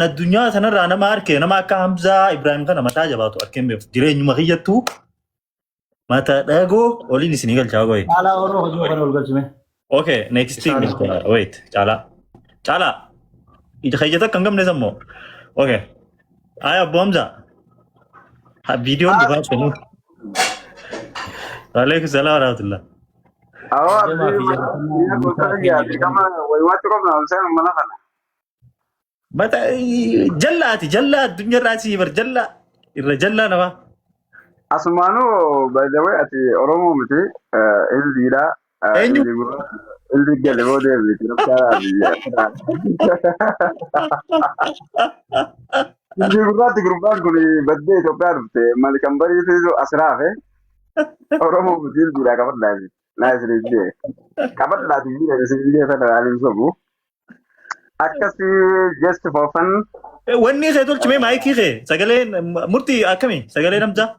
الدنيا تنرى أنا ما أركي أنا ما كهمزة إبراهيم كان ما تاجا باتو أركي بيف جرين ما هي تو ما تلاقو أولي نسيني قال جاوي على أروح جوا أنا أقول جميع أوكي next thing wait cala إذا خيجتك كم نسمو أوكي آية بومزة فيديو دبا شنو عليك السلام ورحمة الله متى جلات دنيا راسي برجلا الرجلا نوا أسمانو by the way أتي أرومو متي إلديلا إلدي قلبو ده بيتي نبكار إلدي جروبات كوني بدي تبكار بتي مالك أمبري تيجو أسرافه أرومو متي إلديلا كبر لازم ريجي كبر لازم ريجي فانا على سبو أكاسي just for fun واني خيدول كمي مايكي خي سجلين مرتي أكمي سجلين نمزة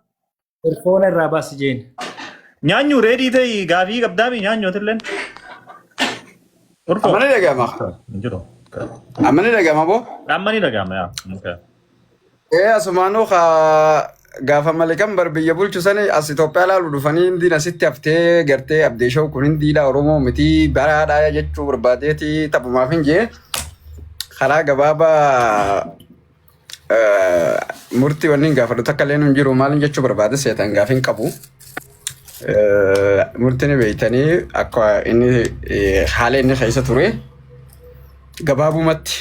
الفون الراباس جين نيانيو ريدي تي غافي قبدامي نيانيو تلين أماني لقى ما نجرو أماني لقى ما بو أماني لقى ما يا ممكن إيه أسمانو gaafa malikan barbiyya bulchu sani as Itoophiyaa laalu dhufanii indiin asitti haftee gartee abdeeshoo kun hindiidha Oromoo miti baraadhaa jechuu barbaadeeti taphumaaf hin jee karaa gabaabaa murtii wanni gaafadhu takka illee hin jiru maalin jechuu barbaade seetan gaafa hin qabu murtiin beeytanii akka inni haala inni keessa ture gabaabumatti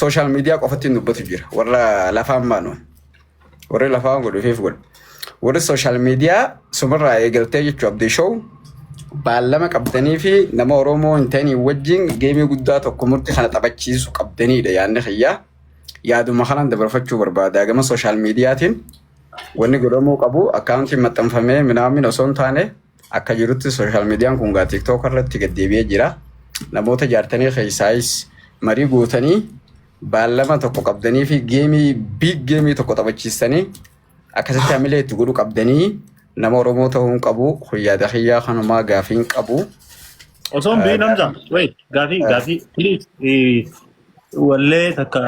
sooshaal miidiyaa qofatti hin dubbatu jira warra lafaan baanu warri lafaan godhu fiif godhu warri sooshaal miidiyaa sumarraa eegaltee jechuu abdeeshoo baallama qabdanii fi nama Oromoo hin ta'in wajjin geemii guddaa tokko murtii kana taphachiisu qabdaniidha yaadni xiyyaa yaaduma kanaan dabarfachuu barbaada gama sooshaal miidiyaatiin wanni godhamuu qabu akkaawuntiin maxxanfamee minaamin osoo hin taane akka jirutti sooshaal miidiyaan kun gaa tiiktook irratti gaddeebi'ee jira namoota jaartanii keessaayis marii guutanii baallama tokko qabdanii fi geemii biig geemii tokko taphachiistanii akkasitti hamilee itti godhu qabdanii nama Oromoo ta'uun qabu xiyyaada xiyyaa kanumaa gaafiin qabu. Osoon bii namza wait gaafii please wallee takka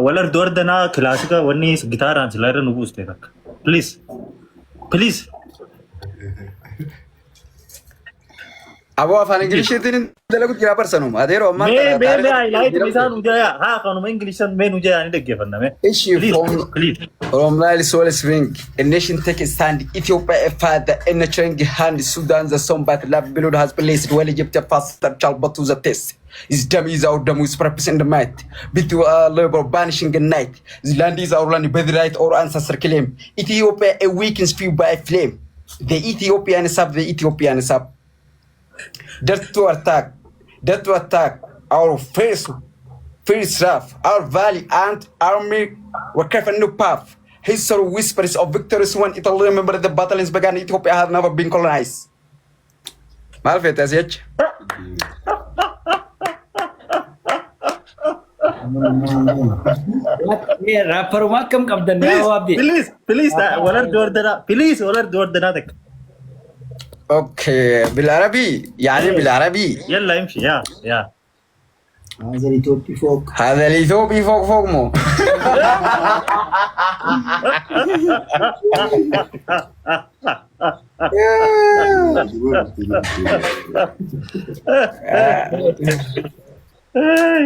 walar doordanaa kilaasika wanni gitaaraan silaa irra nu buuste takka please Abo afaan Ingiliziitiin dalagu jira barsanuma adeero amma me highlight misaan ujaya ha kanuma Ingiliziin me ujaya ani dhaggeeffanname from Nile Soul Spring a nation take a stand Ethiopia a father in a trying hand Sudan the son but love below has placed well Egypt faster child but to the test his dummy is our dumb with purpose in the might between labor banishing the night the land is our land birthright or ancestor claim Ethiopia a weakens few by flame the Ethiopians have the Ethiopians have That to attack our first wrath, our valley and army were careful new path. History whispers of victories when it all remember the battles began. Ethiopia had never been colonized. Malfet as yet. رابر ما كم قبضنا يا وابدي please ولا دوردنا تك اوكي بالعربي يعني بالعربي يلا امشي يا هذا الإثيوبي فوق هذا الإثيوبي فوق مو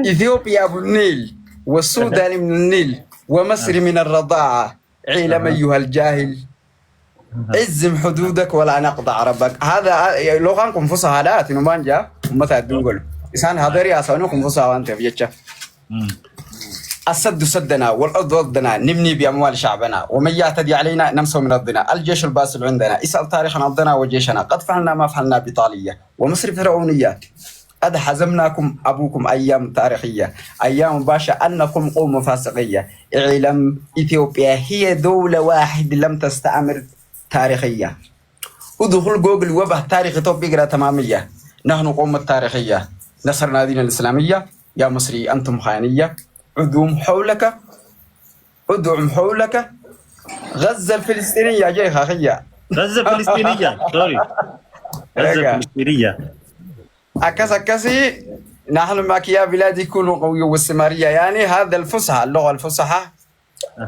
إثيوبيا أبو النيل والسودان من النيل ومصر من الرضاعة علم أيها الجاهل عزم حدودك ولا نقطع ربك هذا لغانكم فصحى لا تنمان جا ومتى تقول إنسان هذا رياسانكم فصحى وأنت في جتة السد سدنا والأرض ضدنا نبني بأموال شعبنا ومن يعتدي علينا نمسه من أرضنا الجيش الباسل عندنا اسأل تاريخ أرضنا وجيشنا قد فعلنا ما فعلنا بطالية ومصر فرعونيات قد حزمناكم أبوكم أيام تاريخية أيام باشا أنكم قوم فاسقية اعلم إثيوبيا هي دولة واحدة لم تستعمر تاريخية ودخول جوجل وبه تاريخ إثيوبيا تمامية نحن قوم التاريخية نصرنا دين الإسلامية يا مصري أنتم خانية عدوم حولك غزة الفلسطينية جاي خاخية غزة الفلسطينية سوري غزة الفلسطينية أكاسي نحن معك يا بلادي كونوا قوي والسمارية، يعني هذا الفصحى، اللغة الفصحى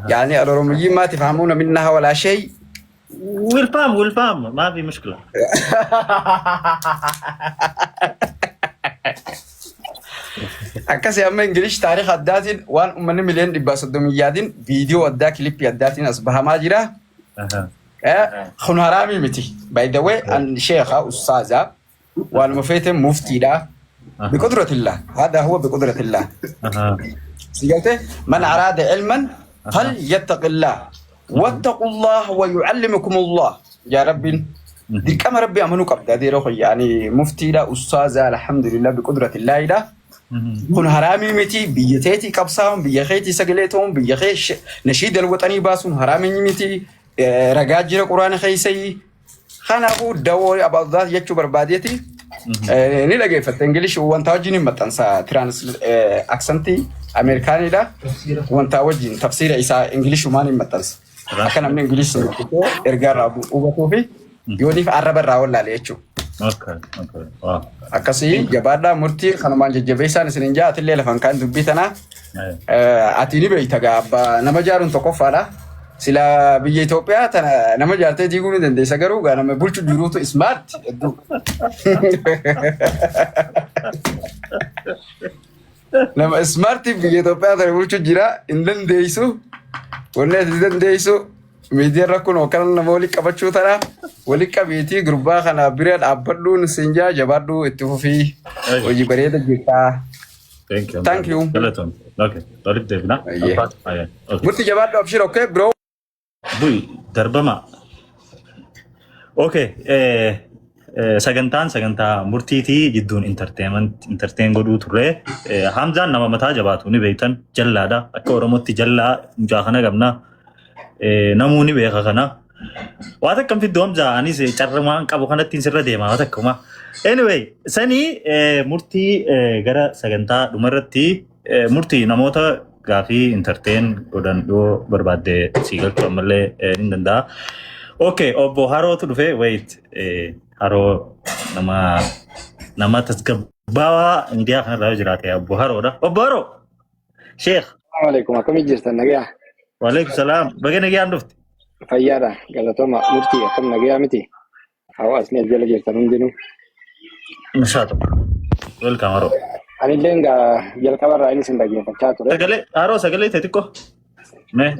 يعني الأوروميين ما تفهمون منها ولا شيء. والفام ما في مشكلة. أكاسي أما إنجليش تاريخ الداتين وان من مليون دباس الدميادين فيديو الدا كليب الداتين أصبح ما جرا. خن هرامي متي. By the way أن شيخة أستاذة والمفتي مفتي لا بقدرة الله، هذا هو بقدرة الله. سيجلته من أراد علما فليتق الله واتقوا الله ويعلمكم الله يا رب. دي كما ربي أمنوا قبل دي روح يعني مفتي لا أستاذة الحمد لله بقدرة الله لا. كن هرامي متي بيتيتي كبسهم بيخيتي سجلتهم بيخيش نشيد الوطني باسون هرامي متي رجاجر القرآن خيسي خان أبو دوري أبو ذات يجوا برباديتي نلاقي في الإنجليش وانتاجيني متنسا ترانس أكسنتي أمريكاني لا وانتاجين تفسير إيسا إنجليش وماني متنسا أكن من إنجليش إرجع أبو وبتوفي يوني في عرب الراول لا ليشوا. اوكي أكاسي جباردا مرتي خنمان جبيسان سنجا أتلي لفن كان دبيتنا أتيني بيتجا نمجارون تكفارا سلا بيجي توبيا تنا نمجارتي تيجون دندي سكرو كنا مبولش جروتو سمارت. نما سمارت بيجي توبيا تنا مبولش جرا إندن ديسو ولا إندن ديسو ميديا ركون وكان نمولي كبتشو ترى ولي كبيتي جروبا خنا بريد أبدون سنجا جبادو اتفوفي وجي بريد جيتا. Thank you. Okay. طريق ديفنا. مرتي جبادو أبشر أوكي برو. بوي دربما. اوكي sagantaa murtiitii jidduun entertain godhuu turre Hamzaan nama mataa jabaatu ni beektan jallaadha akka Oromootti jallaa mucaa kana qabna namuu ni beeka kana waan akkam fiddoo Hamzaa anis carramaan qabu kanatti sirra deema waan akkuma anyway sanii murtii gara sagantaa dhumarratti murtii namoota gaafii entertain godhan yoo barbaadde siigaltu ammallee ni danda'a. Okay, obbo Harootu dhufe wait Haroo nama tasgabbaawaa indiyaa kanarraa jiraate obbo Haroodha. Obbo Haroo Sheekh. Assalamu alaikum. Akkami jirtan nagaa? Wa alaikum salaam. Baga nagaan dhufte? Fayyaadha. Galatooma murtii akkam nagaa miti? Hawaasni as jala jirtan hundinuu. Inshaatu. Welcome Haroo. Anillee jalqabarraa inni sin dhaggeeffachaa ture. Haroo sagalee ta'e xiqqoo. Mee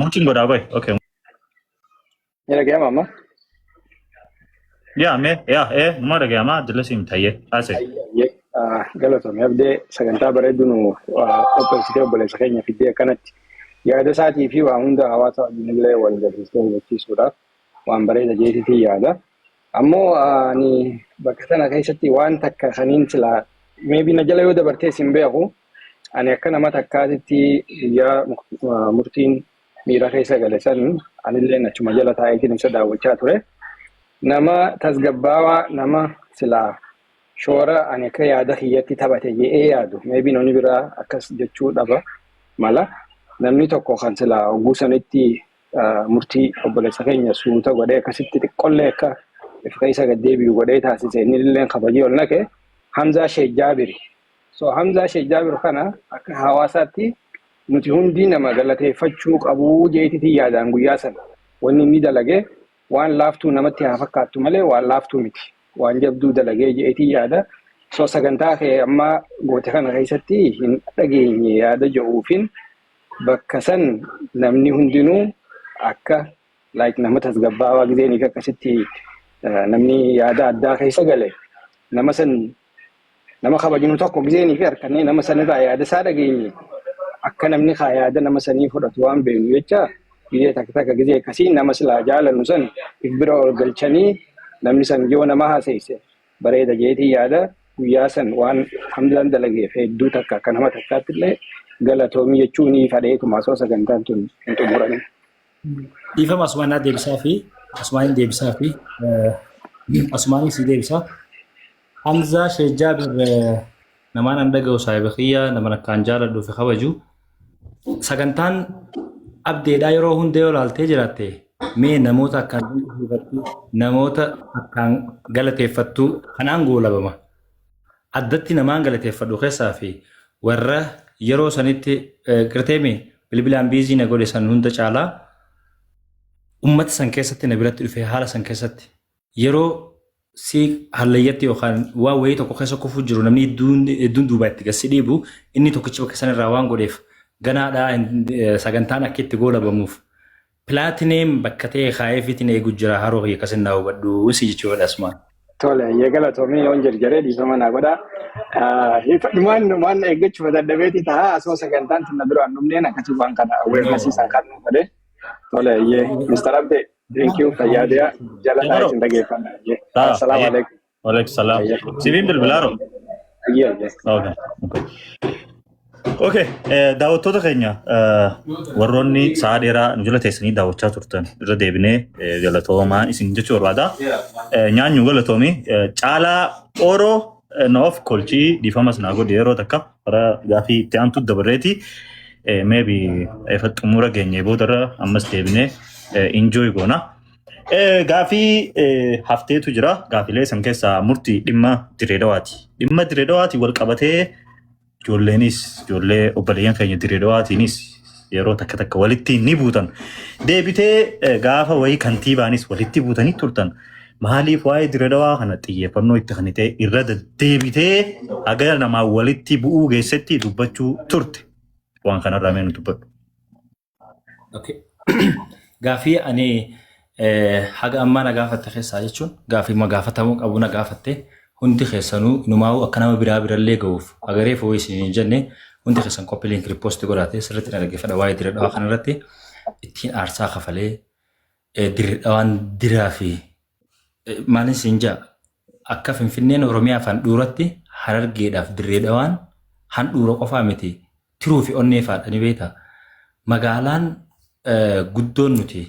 wanti godhaa qoy. Okay. Ni dhaggeeffama amma? Numa dhaggeeffama jalasim tayyee haasa'e. Galatoomii abdee sagantaa bareedduu nu qopheessitee obboleessa keenya fiddee akkanatti yaada isaatii fi waan hunda hawaasa wajjin illee wal galchiistee hubachiisuudhaaf waan bareeda jeetiitii yaada. Ammoo ani bakka sana keessatti waan takka saniin silaa meebii na jala yoo dabartee sin beeku ani akka nama takkaatitti guyyaa murtiin miira keessa gale san anillee achuma jala taa'eetiin isa daawwachaa ture. Nama tasgabbaawaa nama silaa shoora ani akka yaada kiyyatti taphate jedhee yaadu meebii namni biraa akkas jechuu dhaba mala namni tokko kan silaa oguu sanitti murtii obboleessa keenya suuta godhee akkasitti xiqqollee akka ifa keessa gaddeebi'u godhee taasise inni illee kabajii ol naqe Hamzaa Sheekh Jaabir. So Hamzaa Sheekh Jaabir kana akka hawaasaatti nuti hundi nama galateeffachuu qabuu jeetiitii yaadaan guyyaa sana wanni inni dalage waan laaftuu namatti haa fakkaattu malee waan laaftuu miti. Waan jabduu dalagee jeetii yaada. So sagantaa kee amma goote kana keessatti hin dhageenye yaada jedhuufin bakka san namni hundinuu akka nama tasgabbaawaa gizeenii akkasitti namni yaada addaa keessa gale nama san nama kabajinu tokko gizeenii fi harkannee nama sanirraa yaada isaa dhageenye akka namni haa yaada nama sanii fudhatu waan beenu jecha biyya takka gizee akkasii nama silaa jaalannu san if bira ol galchanii namni san yoo nama haasa'ise bareeda jeetii yaada guyyaa san waan Hamzaan dalageef hedduu takka akka nama takkaatti illee galatoomii jechuun fadheetuma osoo sagantaan tun hin xumuramin. Dhiifama Asumaanaa deebisaa fi Asumaaniin deebisaa fi Asumaaniin si deebisaa. Hamzaa Sheekh Jaabir namaan an dhaga'u saahiba kiyya nama akkaan jaaladhuu fi kabaju sagantaan abdeedhaa yeroo hundee yoo ilaaltee jiraatte mee namoota akkaan namoota akkaan galateeffattu kanaan goolabama. addatti namaan galateeffadhu keessaa fi warra yeroo sanitti qirteemi bilbilaan biizii na godhe san hunda caalaa ummata san keessatti na biratti dhufee haala san keessatti yeroo si hallayyatti yookaan waan wayii tokko keessa kufuu jiru namni hedduun duubaa itti gassi dhiibu inni tokkichi bakka sanarraa waan godheef ganaadhaa sagantaan akka itti goolabamuuf pilaatineem bakka ta'e kaayeefiitiin eeguu jira haroo akkasin naa hubadhu si jechuudha asmaan. Tole eegala toomii yoon jarjaree dhiifama naa godhaa. Waan eeggachuuf dadhabeeti ta'a asuma sagantaan tunna duraan dhumneen akkasii waan kana weermasiisan kan nu fedhe. Tole Mr. Abde thank you fayyaadee jala naa isin dhageeffannaa. Assalaamu alaikum. Waalaikum salaam. Sibiin bilbilaaroo? Okay, daawwattoota keenya warroonni sa'a dheeraa nu jala teessanii daawwachaa turtan irra deebinee galatoomaa isin jechuu barbaada. Nyaanyu galatoomii caalaa Oroo noof kolchii dhiifamas naa godhe yeroo takka bara gaafii itti aantu dabarreeti. Maybe xumura geenye boodarra ammas deebinee enjoy goona. Gaafii hafteetu jira. Gaafiilee san keessaa murtii dhimma Direedawaati. Dhimma Direedawaati wal qabatee ijoolleen obboleeyyan keenya Direedawaatiinis yeroo takka takka walitti ni buutan. Deebitee gaafa wayii kantiibaanis walitti buutanii turtan. Maaliif waa'ee Direedawaa kana xiyyeeffannoo itti kennitee irra deebitee haga namaa walitti bu'uu geessetti dubbachuu turte. Waan kanarraa mee nu dubbadhu. Gaafii ani haga ammaa na gaafatte keessaa jechuun gaafii ma gaafatamuu qabu na gaafatte hundi keessanuu numaa'uu akka nama birallee ga'uuf agaree foo'ii isin jenne hundi keessan koppii liinkii riippoostii godhatee sirriitti na dhaggeeffadha waa'ee Direedawaa kanarratti ittiin aarsaa kafalee Direedawaan diraa fi maalin siin jaa akka Finfinneen Oromiyaa afaan dhuuratti Harargeedhaaf Direedawaan handhuura qofaa miti tiruu fi onneefaadha ni beektaa. Magaalaan guddoon nuti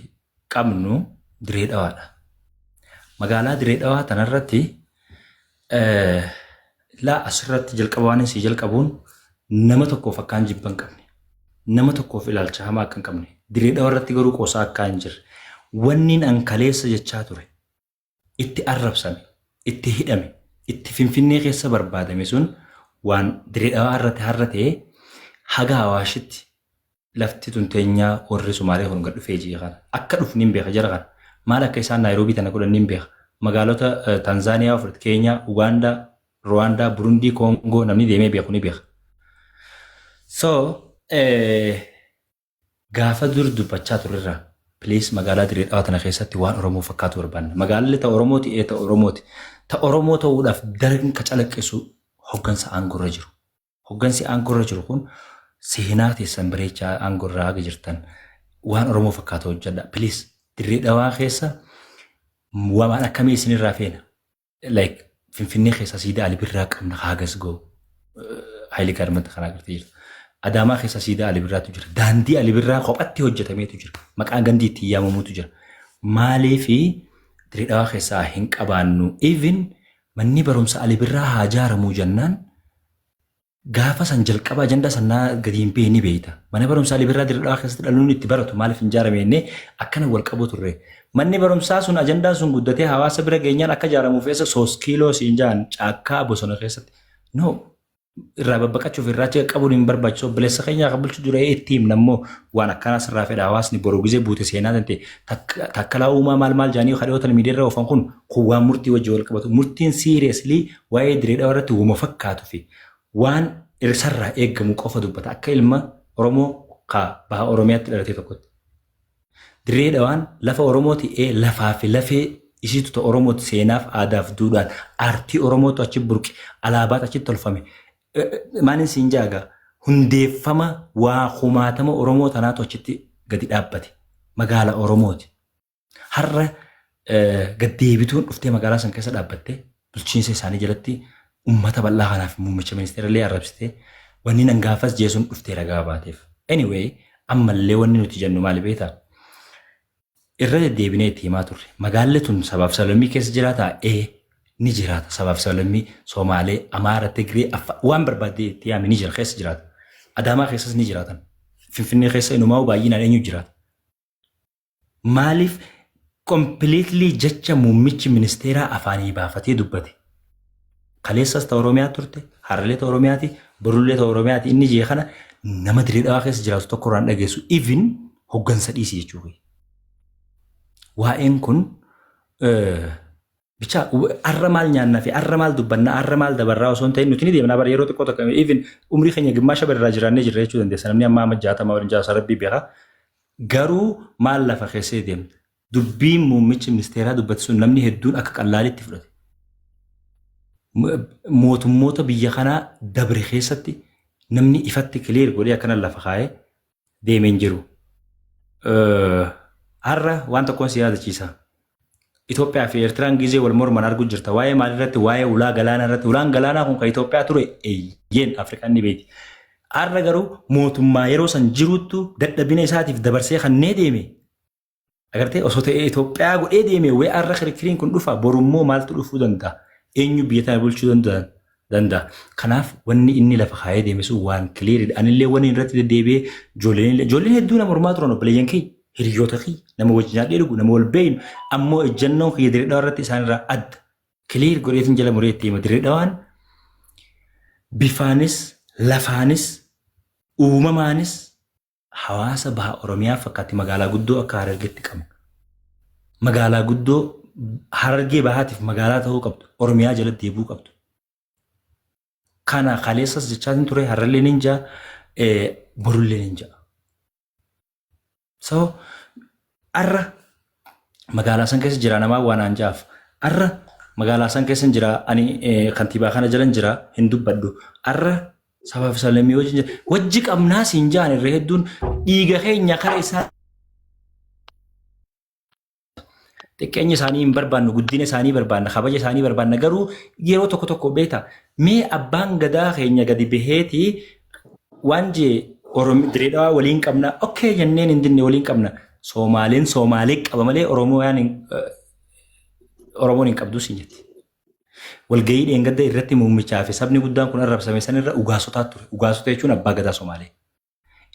qabnu Direedawaadha. Magaalaa Direedawaa tanarratti laa asirratti jalqaba waan isii jalqabuun nama tokkoof akkaan jibba hin qabne. Nama tokkoof ilaalcha hamaa akka hin qabne. Direedawa irratti garuu qoosaa akka hin jirre. Wanni an kaleessa jechaa ture. Itti arrabsame, itti hidhame, itti Finfinnee keessa barbaadame sun waan Direedawaa irratti har'a ta'ee haga Hawaashitti lafti tunteenyaa warri Sumaalee kun gad dhufee jira kana. Akka dhufni hin beeka jara kana. Maal akka isaan Naayiroobii tana godhan hin beeka. Magaalota Tanzaaniyaa, Afrika, Keenyaa, Ugaandaa, Ruwaandaa, Burundii, Koongoo namni deemee beeku ni beeka. So gaafa dur dubbachaa turrerraa please magaalaa Direedawaa tana keessatti waan Oromoo fakkaatu barbaanna. Magaalalli ta Oromooti ta Oromooti. Ta Oromoo ta'uudhaaf daranqa calaqqisu hoggansa aangorra jiru. Hoggansi aangorra jiru kun seenaa teessan bareechaa aangorraa haga jirtan waan Oromoo fakkaatu hojjedha. Please Direedawaa keessa waan akkamii isinirraa feena. Like Finfinnee keessa siidaa Alibirraa qabna haagas goo Haayile Gaarmenta kanaa agartee jirta. Adaamaa keessa siidaa Alibirraatu jira. Daandii Alibirraa qophatti hojjetameetu jira. Maqaan gandii itti yaamamuutu jira. Maaliifi Direedawaa keessaa hin qabaannu. Even manni barumsa Alibirraa haa ijaaramuu jennaan gaafa san jalqaba ajanda sanaa gadi hin beekne beeyta. Mana barumsa Alibirraa Direedawaa keessatti dhaloonni itti baratu maaliif hin ijaaramne akkana wal qabu turre. Manni barumsaa sun ajandaan sun guddatee hawaasa bira geenyaan akka ijaaramuuf keessa 3 kiiloo siin jaan caakkaa bosona keessatti. No irraa babbaqachuuf irraacha qabuun hin barbaachisu obboleessa keenyaa qabulchu dura ittiin nammoo waan akkanaa sirraa fedha hawaasni boruu gizee buute seenaa tante takkalaa uumaa maal jaanii kadhootan miidiyaarra oofan kun waan murtii wajji wal qabatu. Murtiin seriously waa'ee Direedawaa irratti uuma fakkaatu fi waan irsarraa eeggamu qofa dubbata akka ilma Oromoo baha Oromiyaatti dhalatee tokkotti. Direedawaan lafa Oromooti lafaa fi lafee isiitu ta Oromooti seenaaf aadaaf duudhaan aartii Oromootu achi burqe alaabaat achi tolfame. Maanin siin jaaga hundeeffama waa kumaatama Oromoo tanaatu achitti gadi dhaabbate magaala Oromooti. Har'a gaddeebituun dhuftee magaalaa san keessa dhaabbattee bulchiinsa isaanii jalatti ummata bal'aa kanaaf muummicha ministeera illee arrabsitee wanni nan gaafas jeesuun dhuftee ragaa baateef. Anyway ammallee wanni nuti jennu maali beektaa? Irra deddeebinee itti himaa turre. Magaalli tun sabaaf sablammii keessa jiraataa? Ni jiraata. Sabaaf sablammii Somaalee, Amaara, Tigree, waan barbaadde itti yaame ni jira keessa jiraata. Adaamaa keessas ni jiraatan. Finfinnee keessa inumaa baay'inaan eenyu jiraata. Maaliif completely jecha muummichi ministeeraa afaanii baafatee dubbate? Kaleessas ta'u Oromiyaa turte, Hararlee ta'u Oromiyaati, Borullee ta'u Oromiyaati. Inni jee kana nama dirree dhawaa keessa jiraatu tokko irraan dhageessu. Even hoggansa dhiisii jechuudha. Waa'een kun bicha arra maal nyaannaa fi arra maal dubbannaa arra maal dabarraa osoo hin ta'in nuti ni deemnaa bara yeroo xiqqoo tokko even umrii keenya gimmaasha barraa jiraannee jirra jechuu dandeessa. Namni amma 60 rabbii beeka. Garuu maal lafa keessee deemna. Dubbiin muummichi ministeeraa dubbate sun namni hedduun akka qallaalitti fudhate. Mootummoota biyya kanaa dabre keessatti namni ifatti kileer godhee akkana lafa kaa'ee deemee hin jiru. Har'a waan tokkoon si yaadachiisa. Itoophiyaa fi Eertiraan gizee wal morman arguu jirta. Waa'ee maalirratti waa'ee ulaa galaanaa irratti. Ulaan galaanaa kun kan Itoophiyaa ture eeyyeen Afrikaan ni beeti. Har'a garuu mootummaa yeroo san jiruuttu dadhabina isaatiif dabarsee kan nee deeme. Agartee osoo ta'ee Itoophiyaa godhee deeme waa'ee har'a kirikiriin kun dhufa borummoo maaltu dhufuu danda'a? Eenyu biyya tana bulchuu danda'a? Kanaaf wanni inni lafa kaayee deeme sun waan kiliiridha. Anillee wanni irratti deddeebi'ee ijoolleen hedduu nama mormaa turan obboleeyyan kee hiriyoota kee nama wajjin nyaadhee dhugu nama wal beeynu ammoo ejjannoon kiyya dirree dhawaa irratti isaanirraa adda. Kiliir godheetiin jala muree itti hima dirree dhawaan bifaanis lafaanis uumamaanis hawaasa baha Oromiyaa fakkaatti magaalaa guddoo akka Harargeetti qabna. Magaalaa guddoo Harargee bahaatiif magaalaa ta'uu qabdu. Oromiyaa jalatti deebuu qabdu. Kana kaleessas jechaatiin ture Hararlee ninjaa Borullee ninjaa. So arra magaalaa san keessa jira namaa waan anjaaf. Arra magaalaa san keessa jira ani kantiibaa kana jalan jira hin dubbaddu. Arra sabaaf salamii wajji qabnaa siin jaan irra hedduun dhiiga keenya kara isaa xiqqeenya isaanii hin barbaannu, guddina isaanii barbaanna, kabaja isaanii barbaanna. Garuu yeroo tokko tokko beekta mee abbaan gadaa keenya gadi baheetii waan jee dirree dhawaa waliin qabna. Okkee jenneen hin dinne waliin qabna. Soomaaleen Soomaalee qaba malee Oromoon hin qabdu siin jetti. Walgahii dheengadda irratti muummichaa fi sabni guddaan kun arrabsame sanirra ugaasotaa ture. Ugaasota jechuun abbaa gadaa Soomaalee.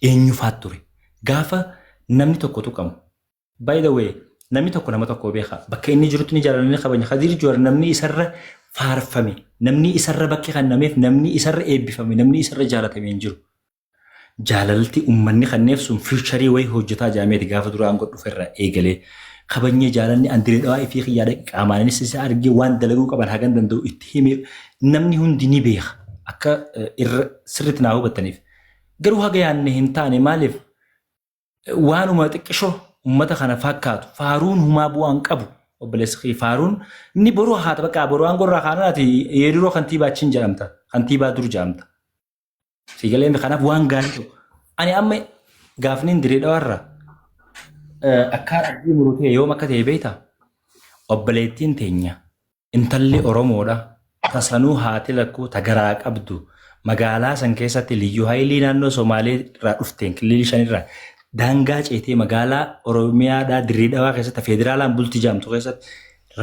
Eenyufaat ture. Gaafa namni tokko tuqamu. By the way, namni tokko nama tokko beeka. Bakka inni jirutti ni jaalalanii qabanya. Khadiir Joowar namni isarra faarfame, namni isarra bakki kennameef, namni isarra eebbifame, namni isarra jaalatame hin jiru. Jaalalti uummanni kanneef sun fiicharii wayii hojjetaa jaameeti gaafa duraan godhu irra eegalee. Kabanyee jaalalli dirree dhawaa fi xiyyaadha qaamaanis isa argee waan dalaguu qaban hagan danda'u itti hime namni hundi ni beeka. Akka irra sirriitti naa hubattaniif. Garuu haga yaanne hin taane maaliif waanuma xiqqishoo ummata kana fakkaatu faaruun humaa bu'aan qabu obboleessi faaruun inni boruu haata bakka boruu aangorraa kaanaati yeroo kantiibaa achiin jedhamta kantiibaa dur jedhamta. Sigaleen kanaaf waan gaarii ani amma gaafniin dirree dhawaarra akka arginu murutee yoom akka ta'e beektaa obboleettiin teenya intalli Oromoodha tasanuu haati lakkuu tagaraa qabdu magaalaa san keessatti liyyuu haayilii naannoo Somaalee irraa dhufteen kililii shanirraa daangaa ceetee magaalaa Oromiyaadhaa dirree dhawaa keessatti federaalaan bultii jaamtu keessatti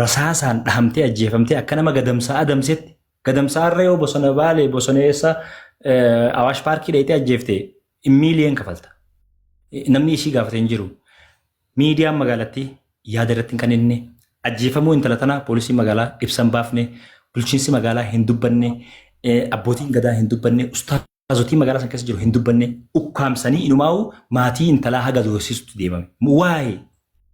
rasaasaan dhahamtee ajjeefamtee akka nama gadamsaa adamsetti gadamsaa irra yoo bosona baalee bosoneessa Awaash paarkii dheetee ajjeeftee miiliyoon kafalta. Namni ishii gaafatee hin jiru. Miidiyaan magaalattii yaada irratti kan inni ajjeefamuu intala tanaa poolisii magaalaa ibsan baafne bulchiinsi magaalaa hin dubbanne abbootiin gadaa hin dubbanne ustaazotii magaalaa san keessa jiru hin dubbanne ukkaamsanii inumaa'uu maatii intalaa haga doorsiisutti deemame. Waa'ee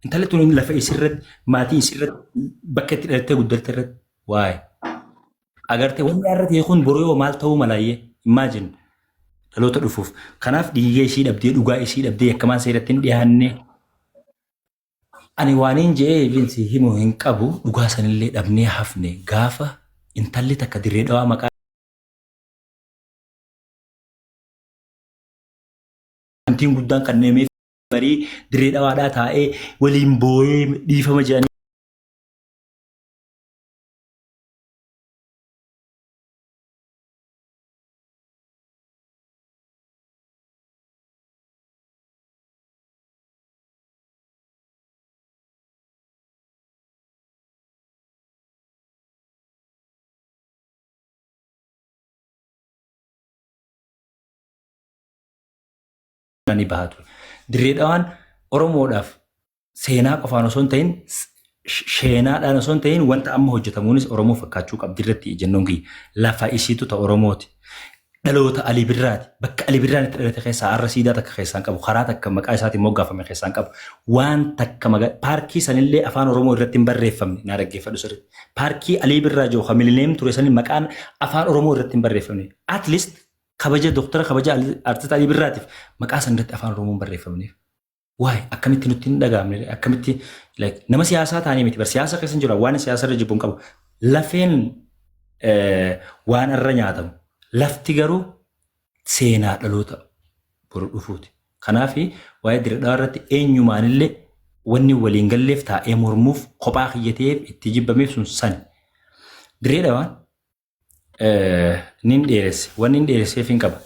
intalli tun lafa isirratti maatii isirratti bakka itti dhalattee guddatte irratti waa'ee agartee wanni irra ta'e kun boroo maal ta'uu malaayyee imagine dhaloota dhufuuf kanaaf dhiigee ishii dhabdee dhugaa ishii dhabdee akkamaan seeratti hin dhiyaanne ani waaniin je'ee evinsi himu hin qabu dhugaa sanillee dhabnee hafne gaafa intalli takka dirree dhawaa maqaa wantiin guddaan kan neemee barii dirree dhawaadhaa taa'ee waliin boo'ee dhiifama jedhanii ni bahatu. Dirree dhawaan Oromoodhaaf seenaa qofaan osoo hin ta'in sheenaadhaan osoo hin ta'in wanta amma hojjetamuunis Oromoo fakkaachuu qabdi irratti jennoon kiyya. Lafa isiitu ta'a Oromooti. Dhaloota Alii Birraati. Bakka Alii Birraan itti dhalate keessaa har'a siidaa takka keessaan qabu. Karaa takka maqaa isaatiin moggaafame keessaan qabu. Waan takka paarkii sanillee afaan Oromoo irratti hin barreeffamne naa dhaggeeffadhu sirriitti. Paarkii Alii Birraa jiru kan Milineem ture sanii maqaan afaan Oromoo irratti hin barreeffamne. At least kabaja Dooktara kabaja Artist Alii Birraatiif maqaa san irratti afaan Oromoo hin barreeffamneef. Waay akkamitti nutti hin dhaga'amne akkamitti nama siyaasaa taa'anii miti bar siyaasa keessa hin jiru waan siyaasa irra jibbuun qabu. Lafeen waan irra nyaatamu. Lafti garuu seenaa dhaloota boru dhufuuti. Kanaaf waa'ee Dirree irratti eenyumaanillee wanni waliin galleef taa'ee mormuuf kophaa kiyyateef itti jibbameef sun sani. Dirree Dhawaan nin dheeresse wanni hin dheeresseef hin qaba.